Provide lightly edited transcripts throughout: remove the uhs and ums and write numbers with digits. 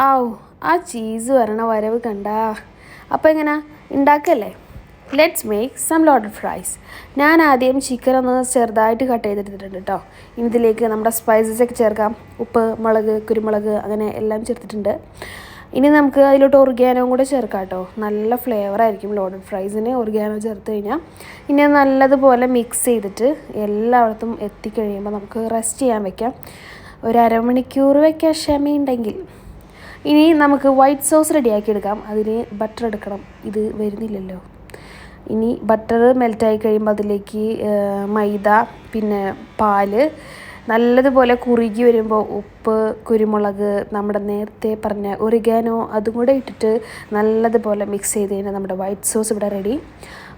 ആവൂ ആ ചീസ് വരണ വരവ് കണ്ടാ. അപ്പോൾ എങ്ങനെ ഉണ്ടാക്കല്ലേ? Let's make some loaded fries. ഞാൻ ആദ്യം ചിക്കൻ ഒന്ന് ചെറുതായിട്ട് കട്ട് ചെയ്തെടുത്തിട്ടുണ്ട് കേട്ടോ. ഇനി ഇതിലേക്ക് നമ്മുടെ സ്പൈസസ് ഒക്കെ ചേർക്കാം. ഉപ്പ്, മുളക്, കുരുമുളക് അങ്ങനെ എല്ലാം ചേർത്തിട്ടുണ്ട്. ഇനി നമുക്ക് അതിലോട്ട് ഒറിഗാനോയും കൂടെ ചേർക്കാം കേട്ടോ. നല്ല ഫ്ലേവറായിരിക്കും ലോഡഡ് ഫ്രൈസിന് ഒറിഗാനോ ചേർത്ത് കഴിഞ്ഞാൽ. ഇനി നല്ലതുപോലെ മിക്സ് ചെയ്തിട്ട് എല്ലായിടത്തും എത്തിക്കഴിയുമ്പോൾ നമുക്ക് റെസ്റ്റ് ചെയ്യാൻ വെക്കാം. ഒരു അരമണിക്കൂർ വെക്കാൻ ക്ഷമയുണ്ടെങ്കിൽ. ഇനി നമുക്ക് വൈറ്റ് സോസ് റെഡിയാക്കി എടുക്കാം. അതിന് ബട്ടർ എടുക്കണം. ഇത് വരുന്നില്ലല്ലോ. ഇനി ബട്ടർ മെൽറ്റായി കഴിയുമ്പോൾ അതിലേക്ക് മൈദ, പിന്നെ പാല് നല്ലതുപോലെ കുറുകി വരുമ്പോൾ ഉപ്പ്, കുരുമുളക്, നമ്മുടെ നേരത്തെ പറഞ്ഞ ഒറിഗാനോ അതും കൂടെ ഇട്ടിട്ട് നല്ലതുപോലെ മിക്സ് ചെയ്ത് കഴിഞ്ഞാൽ നമ്മുടെ വൈറ്റ് സോസ് ഇവിടെ റെഡി.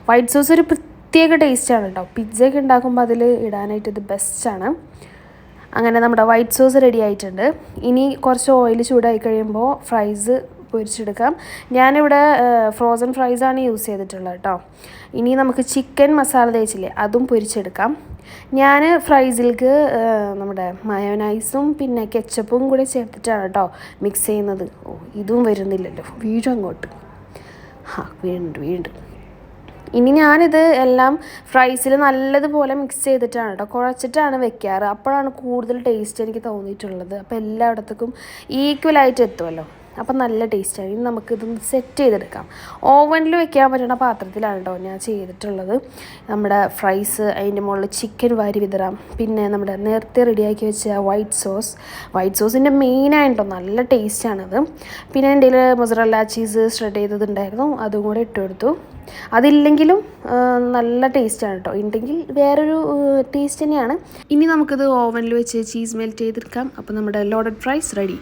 വൈറ്റ് സോസ് ഒരു പ്രത്യേക ടേസ്റ്റാണ് കേട്ടോ. പിസ്സയൊക്കെ ഉണ്ടാക്കുമ്പോൾ അതിൽ ഇടാനായിട്ട് ഇത് ബെസ്റ്റാണ്. അങ്ങനെ നമ്മുടെ വൈറ്റ് സോസ് റെഡി ആയിട്ടുണ്ട്. ഇനി കുറച്ച് ഓയിൽ ചൂടായി കഴിയുമ്പോൾ ഫ്രൈസ് പൊരിച്ചെടുക്കാം. ഞാനിവിടെ ഫ്രോസൺ ഫ്രൈസാണ് യൂസ് ചെയ്തിട്ടുള്ളത് കേട്ടോ. ഇനി നമുക്ക് ചിക്കൻ മസാല തേച്ചില്ലേ അതും പൊരിച്ചെടുക്കാം. ഞാൻ ഫ്രൈസിലേക്ക് നമ്മുടെ മയോനൈസും പിന്നെ കെച്ചപ്പും കൂടി ചേർത്തിട്ടാണ് കേട്ടോ മിക്സ് ചെയ്യുന്നത്. ഇതും വരുന്നില്ലല്ലോ, വീണ്ടും അങ്ങോട്ട് വീണ്ടും. ഇനി ഞാനിത് എല്ലാം ഫ്രൈസിൽ നല്ലതുപോലെ മിക്സ് ചെയ്തിട്ടാണ് കേട്ടോ, കുഴച്ചിട്ടാണ് വെക്കാറ്. അപ്പോഴാണ് കൂടുതൽ ടേസ്റ്റ് എനിക്ക് തോന്നിയിട്ടുള്ളത്. അപ്പോൾ എല്ലായിടത്തേക്കും ഈക്വലായിട്ട് എത്തുമല്ലോ. അപ്പം നല്ല ടേസ്റ്റാണ്. ഇനി നമുക്കിതൊന്ന് സെറ്റ് ചെയ്തെടുക്കാം. ഓവനിൽ വെക്കാൻ പറ്റുന്ന പാത്രത്തിലാണ് കേട്ടോ ഞാൻ ചെയ്തിട്ടുള്ളത്. നമ്മുടെ ഫ്രൈസ്, അതിൻ്റെ മുകളിൽ ചിക്കൻ വാരി വിതറാം. പിന്നെ നമ്മുടെ നേരത്തെ റെഡിയാക്കി വെച്ച വൈറ്റ് സോസിൻ്റെ മെയിനായിട്ടോ നല്ല ടേസ്റ്റാണത്. പിന്നെ എൻ്റെ കയ്യിൽ മൊസറല്ല ചീസ് ഷ്രെഡ് ചെയ്തതുണ്ടായിരുന്നു, അതും കൂടെ ഇട്ട് കൊടുത്തു. അതില്ലെങ്കിലും നല്ല ടേസ്റ്റാണ് കേട്ടോ. ഉണ്ടെങ്കിൽ വേറൊരു ടേസ്റ്റ് തന്നെയാണ്. ഇനി നമുക്കിത് ഓവനിൽ വെച്ച് ചീസ് മെൽറ്റ് ചെയ്തെടുക്കാം. അപ്പോൾ നമ്മുടെ ലോഡഡ് ഫ്രൈസ് റെഡി.